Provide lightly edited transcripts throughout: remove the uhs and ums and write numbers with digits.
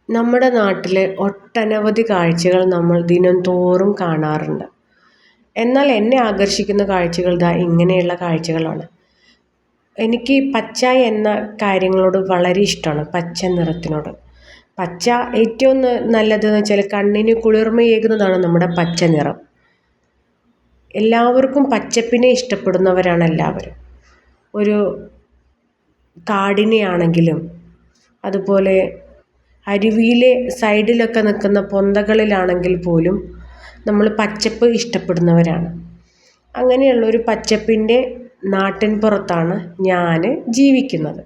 നമ്മുടെ നാട്ടിലെ ഒട്ടനവധി കാഴ്ചകൾ നമ്മൾ ദിനംതോറും കാണാറുണ്ട്. എന്നാൽ എന്നെ ആകർഷിക്കുന്ന കാഴ്ചകൾ ദാ ഇങ്ങനെയുള്ള കാഴ്ചകളാണ്. എനിക്ക് പച്ച എന്ന കാര്യങ്ങളോട് വളരെ ഇഷ്ടമാണ്. പച്ച നിറത്തിനോട്. പച്ച ഏറ്റവും നല്ലതെന്ന് വെച്ചാൽ കണ്ണിന് കുളിർമയേകുന്നതാണ് നമ്മുടെ പച്ച നിറം. എല്ലാവർക്കും പച്ചപ്പിനെ ഇഷ്ടപ്പെടുന്നവരാണ് എല്ലാവരും. ഒരു കാടിനെയാണെങ്കിലും അതുപോലെ അരുവിയിലെ സൈഡിലൊക്കെ നിൽക്കുന്ന പൊന്തകളിലാണെങ്കിൽ പോലും നമ്മൾ പച്ചപ്പ് ഇഷ്ടപ്പെടുന്നവരാണ്. അങ്ങനെയുള്ളൊരു പച്ചപ്പിൻ്റെ നാട്ടിൻ പുറത്താണ് ഞാൻ ജീവിക്കുന്നത്.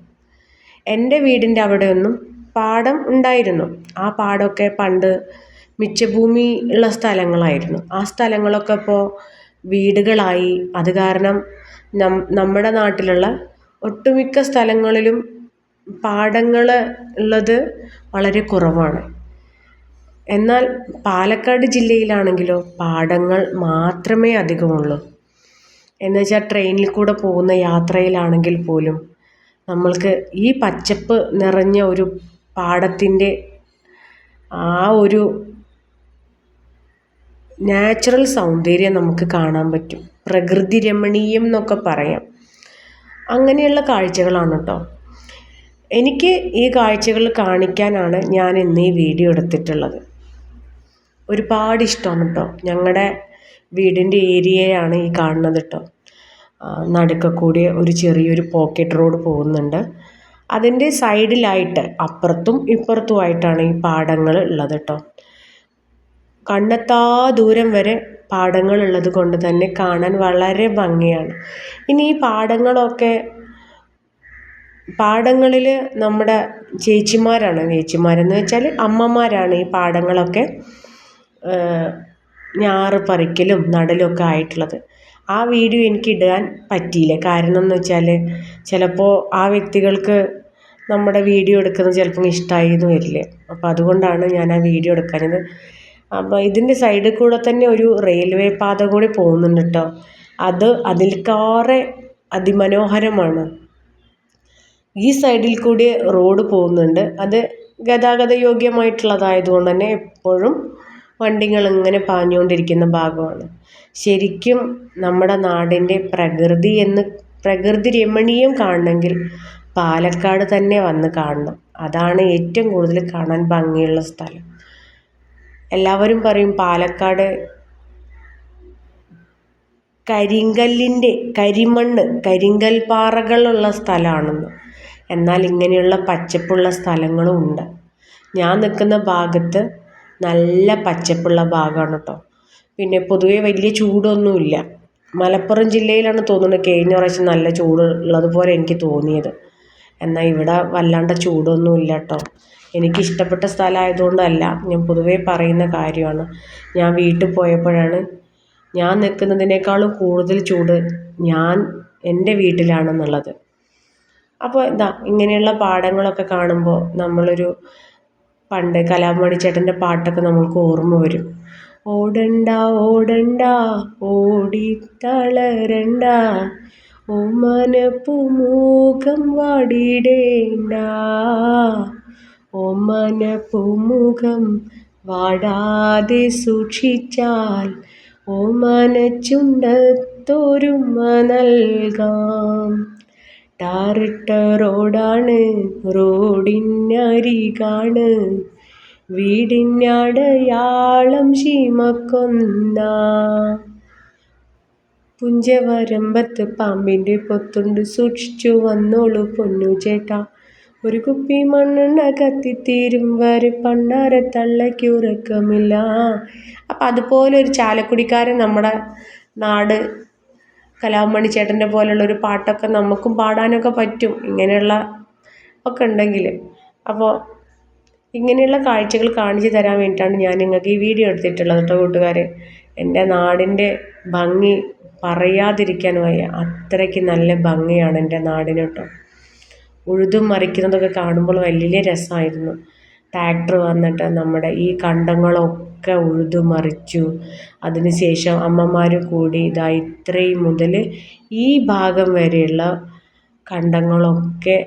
എൻ്റെ വീടിൻ്റെ അവിടെയൊന്നും പാടം ഉണ്ടായിരുന്നു. ആ പാടമൊക്കെ പണ്ട് മിച്ചഭൂമി ഉള്ള സ്ഥലങ്ങളായിരുന്നു. ആ സ്ഥലങ്ങളൊക്കെ ഇപ്പോൾ വീടുകളായി. അത് കാരണം നമ്മുടെ നാട്ടിലുള്ള ഒട്ടുമിക്ക സ്ഥലങ്ങളിലും പാടങ്ങൾ ഉള്ളത് വളരെ കുറവാണ്. എന്നാൽ പാലക്കാട് ജില്ലയിലാണെങ്കിലോ പാടങ്ങൾ മാത്രമേ അധികമുള്ളൂ. എന്നുവെച്ചാൽ ട്രെയിനിൽ കൂടെ പോകുന്ന യാത്രയിലാണെങ്കിൽ പോലും നമ്മൾക്ക് ഈ പച്ചപ്പ് നിറഞ്ഞ ഒരു പാടത്തിൻ്റെ ആ ഒരു നാച്ചുറൽ സൗന്ദര്യം നമുക്ക് കാണാൻ പറ്റും. പ്രകൃതി രമണീയം എന്നൊക്കെ പറയാം. അങ്ങനെയുള്ള കാഴ്ചകളാണ് കേട്ടോ. എനിക്ക് ഈ കാഴ്ചകൾ കാണിക്കാനാണ് ഞാൻ ഇന്ന് ഈ വീഡിയോ എടുത്തിട്ടുള്ളത്. ഒരുപാട് ഇഷ്ടമാണ് കേട്ടോ. ഞങ്ങളുടെ വീടിൻ്റെ ഏരിയയാണ് ഈ കാണുന്നത് കേട്ടോ. നടുക്ക് കൂടി ഒരു ചെറിയൊരു പോക്കറ്റ് റോഡ് പോകുന്നുണ്ട്. അതിൻ്റെ സൈഡിലായിട്ട് അപ്പുറത്തും ഇപ്പുറത്തുമായിട്ടാണ് ഈ പാടങ്ങൾ ഉള്ളത് കേട്ടോ. കണ്ണെത്താ ദൂരം വരെ പാടങ്ങൾ ഉള്ളത് കൊണ്ട് തന്നെ കാണാൻ വളരെ ഭംഗിയാണ്. ഇനി ഈ പാടങ്ങളിൽ നമ്മുടെ ചേച്ചിമാരെന്ന് വെച്ചാൽ അമ്മമാരാണ് ഈ പാടങ്ങളൊക്കെ ഞാറ് പറിക്കലും നടലൊക്കെ ആയിട്ടുള്ളത്. ആ വീഡിയോ എനിക്ക് ഇടാൻ പറ്റിയില്ല. കാരണം എന്ന് വെച്ചാൽ ചിലപ്പോൾ ആ വ്യക്തികൾക്ക് നമ്മുടെ വീഡിയോ എടുക്കുന്നത് ചിലപ്പോൾ ഇഷ്ടമായി എന്ന് വരില്ല. അപ്പോൾ അതുകൊണ്ടാണ് ഞാൻ ആ വീഡിയോ എടുക്കാഞ്ഞത്. അപ്പോൾ ഇതിൻ്റെ സൈഡിൽ കൂടെ തന്നെ ഒരു റെയിൽവേ പാത കൂടി പോകുന്നുണ്ട് കേട്ടോ. അതിൽക്കാറെ അതിമനോഹരമാണ്. ഈ സൈഡിൽ കൂടി റോഡ് പോകുന്നുണ്ട്. അത് ഗതാഗത യോഗ്യമായിട്ടുള്ളതായതുകൊണ്ട് തന്നെ എപ്പോഴും വണ്ടികൾ ഇങ്ങനെ പാഞ്ഞുകൊണ്ടിരിക്കുന്ന ഭാഗമാണ്. ശരിക്കും നമ്മുടെ നാടിൻ്റെ പ്രകൃതി രമണീയം കാണണമെങ്കിൽ പാലക്കാട് തന്നെ വന്ന് കാണണം. അതാണ് ഏറ്റവും കൂടുതൽ കാണാൻ ഭംഗിയുള്ള സ്ഥലം. എല്ലാവരും പറയും പാലക്കാട് കരിങ്കൽ പാറകളുള്ള സ്ഥലമാണെന്ന്. എന്നാൽ ഇങ്ങനെയുള്ള പച്ചപ്പുള്ള സ്ഥലങ്ങളും ഉണ്ട്. ഞാൻ നിൽക്കുന്ന ഭാഗത്ത് നല്ല പച്ചപ്പുള്ള ഭാഗമാണ് കേട്ടോ. പിന്നെ പൊതുവെ വലിയ ചൂടൊന്നുമില്ല. മലപ്പുറം ജില്ലയിലാണ് തോന്നുന്നത് കഴിഞ്ഞ പ്രാവശ്യം നല്ല ചൂട് ഉള്ളതുപോലെ എനിക്ക് തോന്നിയത്. എന്നാൽ ഇവിടെ വല്ലാണ്ട് ചൂടൊന്നുമില്ല കേട്ടോ. എനിക്കിഷ്ടപ്പെട്ട സ്ഥലമായതുകൊണ്ടല്ല, ഞാൻ പൊതുവേ പറയുന്ന കാര്യമാണ്. ഞാൻ വീട്ടിൽ പോയപ്പോഴാണ് ഞാൻ നിൽക്കുന്നതിനേക്കാളും കൂടുതൽ ചൂട് എൻ്റെ വീട്ടിലാണെന്നുള്ളത്. അപ്പോൾ ഇങ്ങനെയുള്ള പാടങ്ങളൊക്കെ കാണുമ്പോൾ പണ്ട് കലാഭവൻ ചേട്ടൻ്റെ പാട്ടൊക്കെ നമ്മൾക്ക് ഓർമ്മ വരും. ഓടണ്ട ഓടണ്ട ഓടിത്തളരണ്ട ഓമന പൂമുഖം വാടിടേണ്ട ഓമന പൂമുഖം വാടാതെ സൂക്ഷിച്ചാൽ ഓമന ചുണ്ടത്തോരുമ നൽകാം. ടാറിട്ട റോഡാണ്, റോഡിനരികാണ്, വീടിനടയാളം ശീമക്കൊന്ന. പുഞ്ചവരമ്പത്ത് പാമ്പിൻ്റെ പൊത്തുണ്ട്, സൂക്ഷിച്ചു വന്നോളൂ പൊന്നു ചേട്ടാ. ഒരു കുപ്പി മണ്ണെണ്ണ കത്തിത്തീരും വരെ പണ്ടാര തള്ളയ്ക്കുറക്കമില്ല. അപ്പം അതുപോലെ ഒരു ചാലക്കുടിക്കാരൻ നമ്മുടെ നാട് കലാമണി ചേട്ടൻ്റെ പോലുള്ളൊരു പാട്ടൊക്കെ നമുക്കും പാടാനൊക്കെ പറ്റും, ഇങ്ങനെയുള്ള ഒക്കെ ഉണ്ടെങ്കിൽ. അപ്പോൾ ഇങ്ങനെയുള്ള കാഴ്ചകൾ കാണിച്ചു തരാൻ വേണ്ടിയിട്ടാണ് ഞാൻ നിങ്ങൾക്ക് ഈ വീഡിയോ എടുത്തിട്ടുള്ളത് കേട്ടോ കൂട്ടുകാരെ. എൻ്റെ നാടിൻ്റെ ഭംഗി പറയാതിരിക്കാൻ വയ്യ. അത്രയ്ക്ക് നല്ല ഭംഗിയാണ് എൻ്റെ നാടിന് കേട്ടോ. ഉഴുതും മറിക്കുന്നതൊക്കെ കാണുമ്പോൾ വലിയ രസമായിരുന്നു. ട്രാക്ടർ വന്നിട്ട് നമ്മുടെ ഈ കണ്ടങ്ങളൊക്കെ ഉഴുതു മറിച്ചു. അതിനുശേഷം അമ്മമാർ കൂടി ഇത്രയും മുതൽ ഈ ഭാഗം വരെയുള്ള കണ്ടങ്ങളൊക്കെ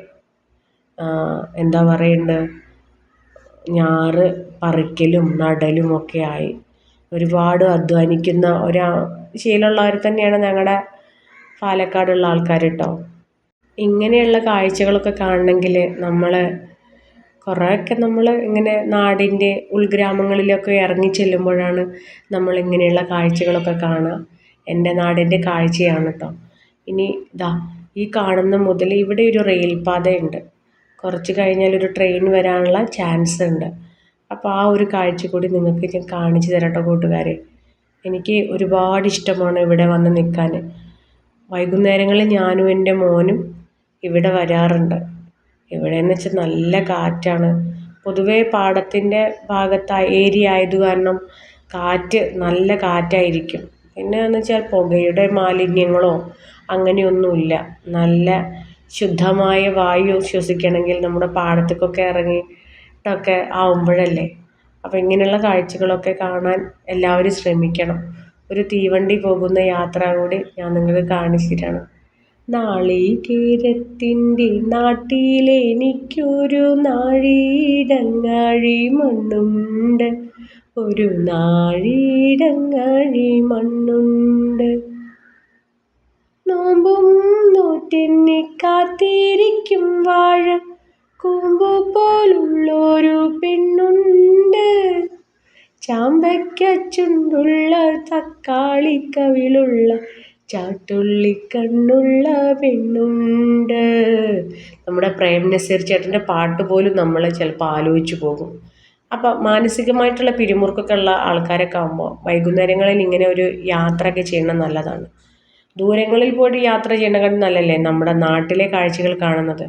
എന്താ പറയേണ്ടത്, ഞാറ് പറിക്കലും നടലും ഒക്കെ ആയി. ഒരുപാട് അധ്വാനിക്കുന്ന ശീലമുള്ളവർ തന്നെയാണ് ഞങ്ങളുടെ പാലക്കാടുള്ള ആൾക്കാർ കേട്ടോ. ഇങ്ങനെയുള്ള കാഴ്ചകളൊക്കെ കാണണമെങ്കിൽ കുറേയൊക്കെ നമ്മൾ ഇങ്ങനെ നാടിൻ്റെ ഉൾഗ്രാമങ്ങളിലൊക്കെ ഇറങ്ങി ചെല്ലുമ്പോഴാണ് നമ്മൾ ഇങ്ങനെയുള്ള കാഴ്ചകളൊക്കെ കാണുക. എൻ്റെ നാടിൻ്റെ കാഴ്ചയാണ് കേട്ടോ. ഇനി ഈ കാണുന്ന മുതൽ ഇവിടെ ഒരു റെയിൽ പാതയുണ്ട്. കുറച്ച് കഴിഞ്ഞാൽ ഒരു ട്രെയിൻ വരാനുള്ള ചാൻസ് ഉണ്ട്. അപ്പോൾ ആ ഒരു കാഴ്ച കൂടി നിങ്ങൾക്ക് ഞാൻ കാണിച്ചു തരാം കേട്ടോ കൂട്ടുകാരെ. എനിക്ക് ഒരുപാട് ഇഷ്ടമാണ് ഇവിടെ വന്ന് നിൽക്കാൻ. വൈകുന്നേരങ്ങളിൽ ഞാനും എൻ്റെ മോനും ഇവിടെ വരാറുണ്ട്. ഇവിടെയെന്ന് വെച്ചാൽ നല്ല കാറ്റാണ്. പൊതുവേ പാടത്തിൻ്റെ ഏരിയ ആയത് കാരണം നല്ല കാറ്റായിരിക്കും. പിന്നെ എന്ന് വെച്ചാൽ പുകയുടെ മാലിന്യങ്ങളോ അങ്ങനെയൊന്നുമില്ല. നല്ല ശുദ്ധമായ വായു ശ്വസിക്കണമെങ്കിൽ നമ്മുടെ പാടത്തേക്കൊക്കെ ഇറങ്ങിയിട്ടൊക്കെ ആവുമ്പോഴല്ലേ. അപ്പോൾ ഇങ്ങനെയുള്ള കാഴ്ചകളൊക്കെ കാണാൻ എല്ലാവരും ശ്രമിക്കണം. ഒരു തീവണ്ടി പോകുന്ന യാത്ര കൂടി ഞാൻ നിങ്ങൾക്ക് കാണിച്ചു തരാണ്. നാളികേരത്തിൻ്റെ നാട്ടിലെനിക്കൊരു നാഴിയിടങ്ങാഴി മണ്ണുണ്ട്, ഒരു നാഴിയിടങ്ങാഴി മണ്ണുണ്ട്. നോമ്പും നോറ്റെന്നെ കാത്തിരിക്കും വാഴ കൂമ്പു പോലുള്ളൊരു പെണ്ണുണ്ട്, ചാമ്പയ്ക്ക ചുണ്ടുള്ള തക്കാളിക്കവിളുള്ള ചാട്ടുള്ളിക്കണ്ണുള്ള പെണ്ണുണ്ട്. നമ്മുടെ പ്രേം നസീർ ചേട്ടൻ്റെ പാട്ട് പോലും നമ്മൾ ചിലപ്പോൾ ആലോചിച്ച് പോകും. അപ്പം മാനസികമായിട്ടുള്ള പിരിമുറുക്കൊക്കെ ഉള്ള ആൾക്കാരൊക്കെ ആകുമ്പോൾ വൈകുന്നേരങ്ങളിൽ ഇങ്ങനെ ഒരു യാത്രയൊക്കെ ചെയ്യണം നല്ലതാണ്. ദൂരങ്ങളിൽ പോയിട്ട് യാത്ര ചെയ്യണത് നല്ലല്ലേ നമ്മുടെ നാട്ടിലെ കാഴ്ചകൾ കാണുന്നത്.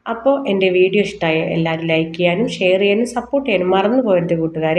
അപ്പോൾ എൻ്റെ വീഡിയോ ഇഷ്ടമായ എല്ലാവരും ലൈക്ക് ചെയ്യാനും ഷെയർ ചെയ്യാനും സപ്പോർട്ട് ചെയ്യാനും മറന്നു പോകരുത് കൂട്ടുകാരെ.